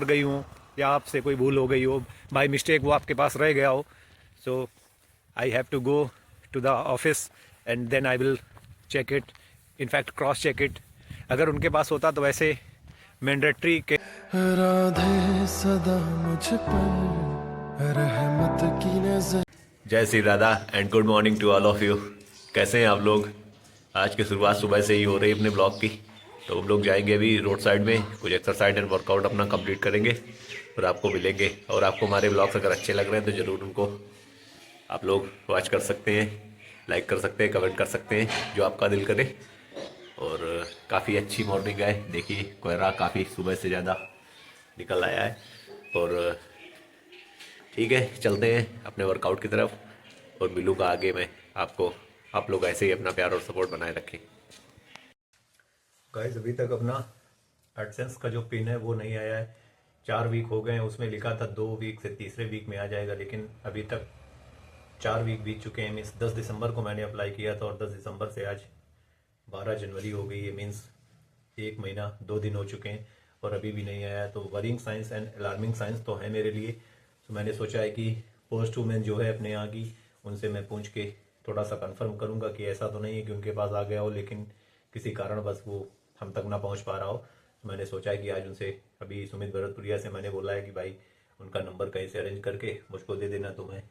गई हूँ या आपसे कोई भूल हो गई हो, बाय मिस्टेक वो आपके पास रह गया हो, so I have to go to the office and then I will check it, in fact cross check it. अगर उनके पास होता तो वैसे मैंडेटरी के राधे सदा मुझ पर रहमत की नजर। जय Shri Radha and good morning to all of you. कैसे हैं आप लोग? आज की शुरुआत सुबह से ही हो रही है अपने ब्लॉग की। तो हम लोग जाएंगे अभी रोड साइड में, कुछ एक्सरसाइज एंड वर्कआउट अपना कंप्लीट करेंगे और आपको मिलेंगे। और आपको हमारे ब्लॉग्स अगर अच्छे लग रहे हैं तो ज़रूर उनको आप लोग वॉच कर सकते हैं, लाइक कर सकते हैं, कमेंट कर सकते हैं, जो आपका दिल करे। और काफ़ी अच्छी मॉर्निंग है, देखिए कोहरा काफ़ी सुबह से ज़्यादा निकल आया है। और ठीक है, चलते हैं अपने वर्कआउट की तरफ और मिलूंगा आगे मैं आपको। आप लोग ऐसे ही अपना प्यार और सपोर्ट बनाए रखें। गाइस अभी तक अपना एडसेंस का जो पिन है वो नहीं आया है। 4 वीक हो गए हैं, उसमें लिखा था 2 वीक से तीसरे वीक में आ जाएगा, लेकिन अभी तक 4 वीक बीत चुके हैं। मीन्स 10 दिसंबर को मैंने अप्लाई किया था और 10 दिसंबर से आज 12 जनवरी हो गई है। मीन्स 1 महीना 2 दिन हो चुके हैं और अभी भी नहीं आया। तो worrying science and alarming science तो है मेरे लिए। तो मैंने सोचा है कि पोस्ट वुमेन जो है अपने यहाँ की, उनसे मैं पूछ के थोड़ा सा कंफर्म करूंगा कि ऐसा तो नहीं है कि उनके पास आ गया हो लेकिन किसी कारण बस वो हम तक ना पहुंच पा रहा हो। तो मैंने सोचा है कि आज उनसे, अभी सुमित भरतपुरिया से मैंने बोला है कि भाई उनका नंबर कहीं से अरेंज करके मुझको दे देना, तो मैं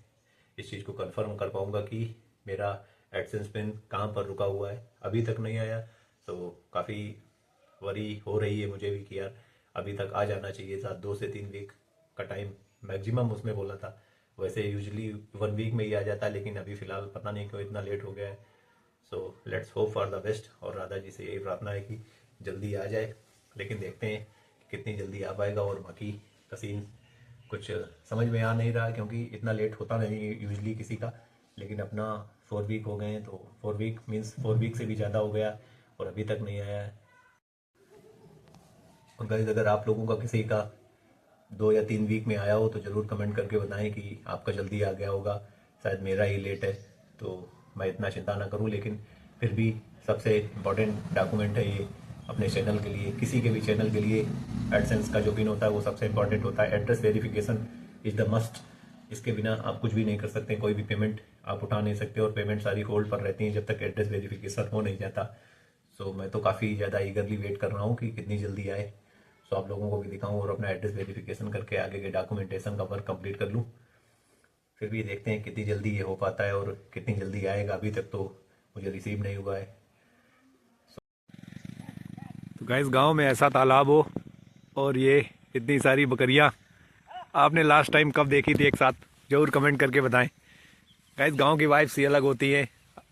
इस चीज़ को कंफर्म कर पाऊंगा कि मेरा एडसेंस पिन कहाँ पर रुका हुआ है। अभी तक नहीं आया, तो काफ़ी वरी हो रही है मुझे भी कि यार अभी तक आ जाना चाहिए था। 2 से 3 वीक का टाइम मैक्सिमम उसमें बोला था। वैसे यूजुअली 1 वीक में ही आ जाता है, लेकिन अभी फ़िलहाल पता नहीं क्यों इतना लेट हो गया है। So let's hope for the best. और राधा जी से यही प्रार्थना है कि जल्दी आ जाए, लेकिन देखते हैं कितनी जल्दी आ पाएगा। और बाकी का सीन कुछ समझ में आ नहीं रहा, क्योंकि इतना लेट होता नहीं यूजुअली किसी का, लेकिन अपना 4 वीक हो गए हैं। तो 4 वीक मीन्स 4 वीक से भी ज़्यादा हो गया और अभी तक नहीं आया है। और गाइस अगर आप लोगों का किसी का 2 या 3 वीक में आया हो तो ज़रूर कमेंट करके बताएं कि आपका जल्दी आ गया होगा। शायद मेरा ही लेट है, तो मैं इतना चिंता ना करूं, लेकिन फिर भी सबसे इम्पोर्टेंट डॉक्यूमेंट है ये अपने चैनल के लिए, किसी के भी चैनल के लिए। एडसेंस का जो पिन होता है वो सबसे इम्पोर्टेंट होता है। Address verification is the must. इसके बिना आप कुछ भी नहीं कर सकते, कोई भी पेमेंट आप उठा नहीं सकते, और पेमेंट सारी होल्ड पर रहती हैं जब तक एड्रेस वेरिफिकेशन हो नहीं जाता। सो मैं तो काफ़ी ज़्यादा ईगरली वेट कर रहा हूँ कि कितनी जल्दी आए, सो आप लोगों को भी दिखाऊं और अपना एड्रेस वेरिफिकेशन करके आगे के डॉक्यूमेंटेशन का वर्क कंप्लीट कर लूँ। फिर भी देखते हैं कितनी जल्दी ये हो पाता है और कितनी जल्दी आएगा। अभी तक तो मुझे रिसीव नहीं हुआ है। तो गाइस गांव में ऐसा तालाब हो और ये इतनी सारी बकरियां आपने लास्ट टाइम कब देखी थी एक साथ, जरूर कमेंट करके बताएं। गाइस गांव की वाइब्स ही अलग होती है।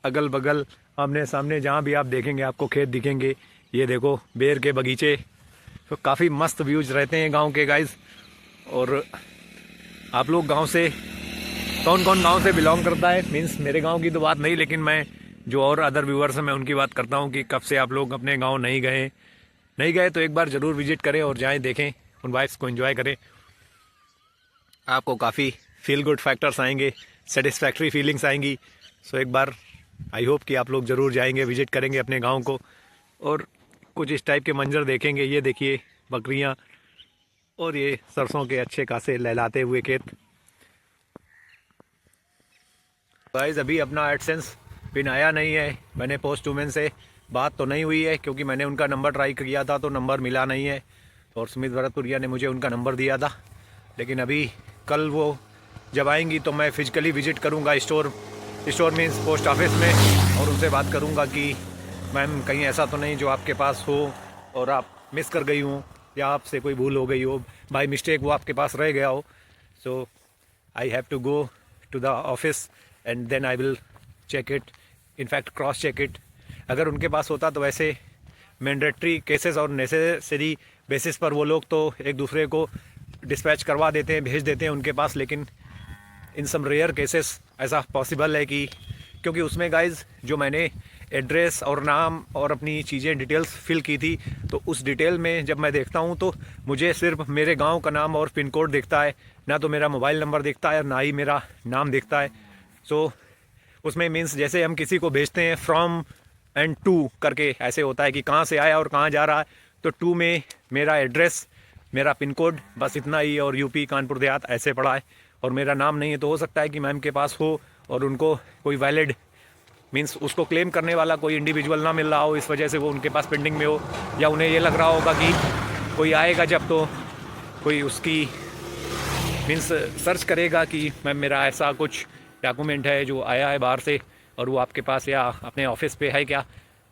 अगल बगल आमने सामने जहां भी आप देखेंगे आपको खेत दिखेंगे। ये देखो बेर के बगीचे, तो काफ़ी मस्त व्यूज रहते हैं गांव के गाइस। और आप लोग गांव से, कौन कौन गांव से बिलोंग करता है? मीन्स मेरे गांव की तो बात नहीं, लेकिन मैं जो और अदर व्यूअर्स हैं मैं उनकी बात करता हूं कि कब से आप लोग अपने गांव नहीं गए तो एक बार ज़रूर विजिट करें और जाएं, देखें, उन वाइब्स को एंजॉय करें। आपको काफ़ी फील गुड फैक्टर्स आएंगे, सेटिस्फैक्ट्री फीलिंग्स आएंगी। सो एक बार आई होप कि आप लोग ज़रूर जाएंगे, विजिट करेंगे अपने गाँव को और कुछ इस टाइप के मंजर देखेंगे। ये देखिए बकरियां और ये सरसों के अच्छे खासे लहलाते हुए खेत। गाइस अभी अपना एडसेंस पिन आया नहीं है। मैंने पोस्ट वुमेन से बात तो नहीं हुई है, क्योंकि मैंने उनका नंबर ट्राई किया था तो नंबर मिला नहीं है। और सुमित भरतपुरिया ने मुझे उनका नंबर दिया था, लेकिन अभी कल वो जब आएंगी तो मैं फिजिकली विजिट करूँगा स्टोर मीन्स पोस्ट ऑफिस में, और उनसे बात करूँगा कि मैम कहीं ऐसा तो नहीं जो आपके पास हो और आप मिस कर गई हूँ या आपसे कोई भूल हो गई हो, बाय मिस्टेक वो आपके पास रह गया हो। So I have to go to the office and then I will check it, in fact cross check it. अगर उनके पास होता तो वैसे मैंडेटरी केसेस और नेसेसरी बेसिस पर वो लोग तो एक दूसरे को डिस्पैच करवा देते हैं, भेज देते हैं उनके पास, लेकिन इन सम रेयर केसेस ऐसा पॉसिबल है कि, क्योंकि उसमें गाइज जो मैंने एड्रेस और नाम और अपनी चीज़ें डिटेल्स फिल की थी, तो उस डिटेल में जब मैं देखता हूँ तो मुझे सिर्फ मेरे गांव का नाम और पिन कोड दिखता है, ना तो मेरा मोबाइल नंबर दिखता है और ना ही मेरा नाम दिखता है। सो उसमें मीन्स जैसे हम किसी को भेजते हैं फ्रॉम एंड टू करके, ऐसे होता है कि कहाँ से आया और कहाँ जा रहा है, तो टू में मेरा एड्रेस मेरा पिन कोड बस इतना ही और यूपी कानपुर देहात ऐसे पड़ा है और मेरा नाम नहीं है। तो हो सकता है कि मैम के पास हो और उनको कोई वैलिड मीन्स उसको क्लेम करने वाला कोई इंडिविजुअल ना मिल रहा हो, इस वजह से वो उनके पास पेंडिंग में हो, या उन्हें ये लग रहा होगा कि कोई आएगा जब तो कोई उसकी मीन्स सर्च करेगा कि मैम मेरा ऐसा कुछ डॉक्यूमेंट है जो आया है बाहर से और वो आपके पास या अपने ऑफिस पे है क्या।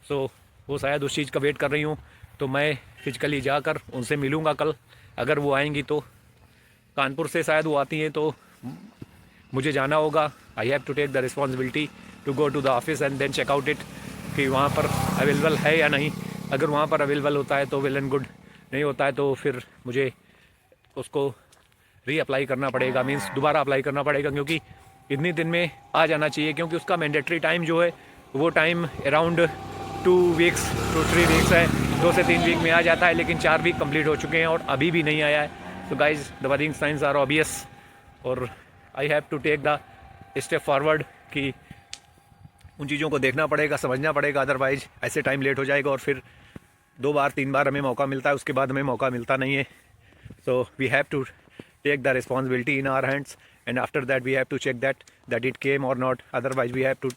सो वो शायद उस चीज़ का वेट कर रही हूँ। तो मैं फिजिकली जाकर उनसे मिलूँगा कल, अगर वो आएंगी तो। कानपुर से शायद वो आती हैं तो मुझे जाना होगा। I have to take the responsibility to go to the office and then check out it कि वहाँ पर अवेलेबल है या नहीं। अगर वहाँ पर अवेलेबल होता है तो वेल एंड गुड, नहीं होता है तो फिर मुझे उसको रीअप्लाई करना पड़ेगा, मीन्स दोबारा अप्लाई करना पड़ेगा, क्योंकि इतनी दिन में आ जाना चाहिए। क्योंकि उसका मैंडेटरी टाइम जो है वो time around 2 weeks to 3 weeks है, 2 से 3 वीक में आ जाता है, लेकिन 4 वीक कंप्लीट हो चुके हैं और अभी भी नहीं आया है। तो guys the worrying science are obvious और I have to take the step forward कि उन चीज़ों को देखना पड़ेगा, समझना पड़ेगा, अदरवाइज ऐसे टाइम लेट हो जाएगा और फिर 2 बार 3 बार हमें मौका मिलता है, उसके बाद हमें मौका मिलता नहीं है। So we have to take the responsibility in our hands and after that we have to check that it came or not. Otherwise we have to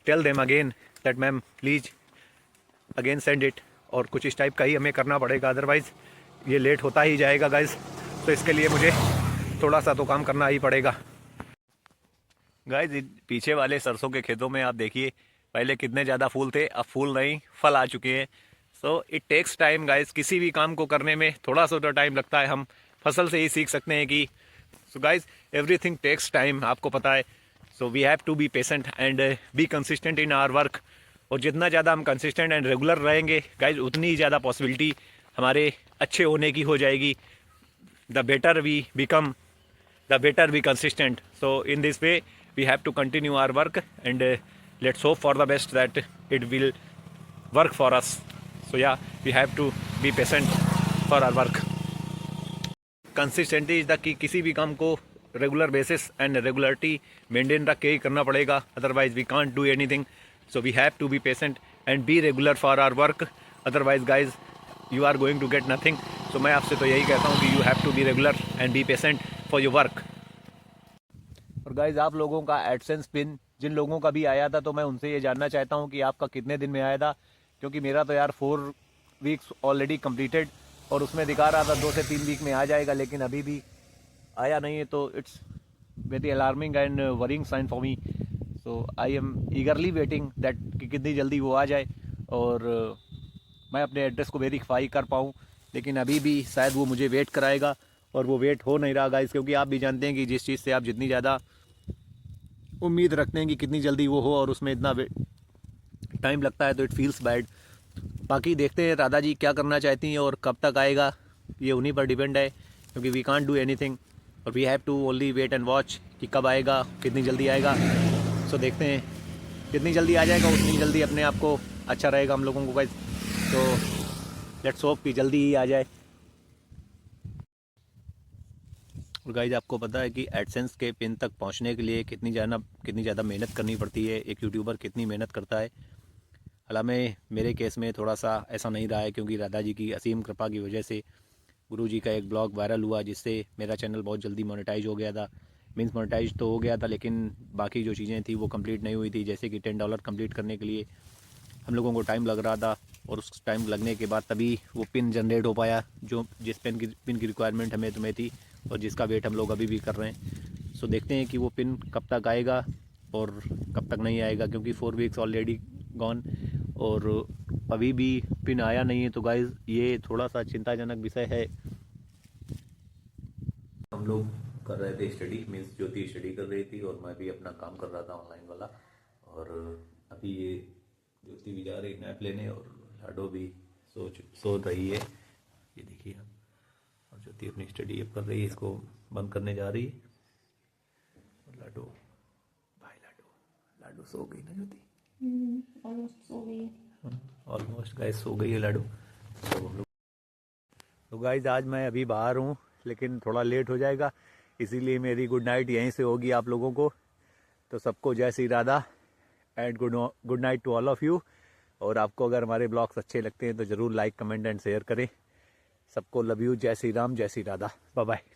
tell them again that ma'am please again send it, और कुछ इस type का ही हमें करना पड़ेगा, otherwise ये late होता ही जाएगा गाइज। तो इसके लिए मुझे थोड़ा सा तो काम करना ही पड़ेगा। गाइज पीछे वाले सरसों के खेतों में आप देखिए पहले कितने ज़्यादा फूल थे, अब फूल नहीं फल आ चुके हैं। So it takes time guys, किसी भी काम को करने में थोड़ा सा तो टाइम लगता है। हम फसल से ही सीख सकते हैं कि so guys everything takes time, आपको पता है। So we have to be patient and be consistent in our work. और जितना ज़्यादा हम कंसिस्टेंट एंड रेगुलर रहेंगे गाइज उतनी ही ज़्यादा पॉसिबिलिटी हमारे अच्छे होने की हो जाएगी। The better we become the better we consistent. So in this way we have to continue our work and let's hope for the best that it will work for us. So yeah we have to be patient for our work. Consistency is the key, किसी भी काम को regular basis and regularity maintain रख के ही करना पड़ेगा, otherwise we can't do anything. So we have to be patient and be regular for our work, otherwise guys you are going to get nothing. So मैं आपसे तो यही कहता हूँ कि you have to be regular and be patient for your work. और guys आप लोगों का एडसेंस पिन जिन लोगों का भी आया था, तो मैं उनसे ये जानना चाहता हूँ कि आपका कितने दिन में आया था, क्योंकि मेरा तो यार 4 वीक्स ऑलरेडी कम्प्लीटेड और उसमें दिखा रहा था 2 से 3 वीक में आ जाएगा, लेकिन अभी भी आया नहीं है। तो it's very alarming and worrying sign for me. So I am eagerly waiting that कि कितनी जल्दी वो आ जाए और मैं अपने एड्रेस को वेरीफाई कर पाऊँ, लेकिन अभी भी शायद वो मुझे वेट कराएगा और वो वेट हो नहीं रहा गाइस, क्योंकि आप भी जानते हैं कि जिस चीज़ से आप जितनी ज़्यादा उम्मीद रखते हैं कि कितनी जल्दी वो हो और उसमें इतना टाइम लगता है तो इट फील्स बैड। बाकी देखते हैं राधा जी क्या करना चाहती हैं और कब तक आएगा, ये उन्हीं पर डिपेंड है, क्योंकि वी कांट डू एनीथिंग और we have to only wait and watch कि कब आएगा, कितनी जल्दी आएगा। सो देखते हैं जितनी जल्दी आ जाएगा उतनी जल्दी अपने आप को अच्छा रहेगा हम लोगों को गाइस। तो लेट्स होप कि जल्दी ही आ जाए। और गाइज आपको पता है कि एडसेंस के पिन तक पहुंचने के लिए कितनी ज़्यादा मेहनत करनी पड़ती है, एक यूट्यूबर कितनी मेहनत करता है। हालांकि मेरे केस में थोड़ा सा ऐसा नहीं रहा है, क्योंकि राधा जी की असीम कृपा की वजह से गुरु जी का एक ब्लॉग वायरल हुआ जिससे मेरा चैनल बहुत जल्दी मोनेटाइज हो गया था। मीन्स मोनेटाइज तो हो गया था, लेकिन बाकी जो चीज़ें थी वो कंप्लीट नहीं हुई थी। जैसे कि $10 कंप्लीट करने के लिए हम लोगों को टाइम लग रहा था और उस टाइम लगने के बाद तभी वो पिन जनरेट हो पाया, जो जिस पिन की रिक्वायरमेंट हमें तुम्हें थी और जिसका वेट हम लोग अभी भी कर रहे हैं। सो देखते हैं कि वो पिन कब तक आएगा और कब तक नहीं आएगा, क्योंकि 4 वीक्स ऑलरेडी गॉन और अभी भी पिन आया नहीं है। तो गाइज ये थोड़ा सा चिंताजनक विषय है। हम लोग कर रहे थे स्टडी, मीन्स ज्योति स्टडी कर रही थी और मैं भी अपना काम कर रहा था ऑनलाइन वाला। और अभी ये ज्योति भी जा रही नैप लेने और लाडो भी सो रही है, ये देखिए आप। और ज्योति अपनी स्टडी अब कर रही है, इसको बंद करने जा रही है। और लाडो भाई लाडो सो गई ना ज्योति? ऑलमोस्ट सो गई है। ऑलमोस्ट गाइस सो गई है लाडो। तो गाइस आज मैं अभी बाहर हूँ, लेकिन थोड़ा लेट हो जाएगा, इसीलिए मेरी गुड नाइट यहीं से होगी आप लोगों को। तो सबको जय Shri Radha and good night to all of you. और आपको अगर हमारे ब्लॉग्स अच्छे लगते हैं तो ज़रूर लाइक कमेंट एंड शेयर करें। सबको लव यू, जय श्री राम, जय श्री राधा, बाय बाय।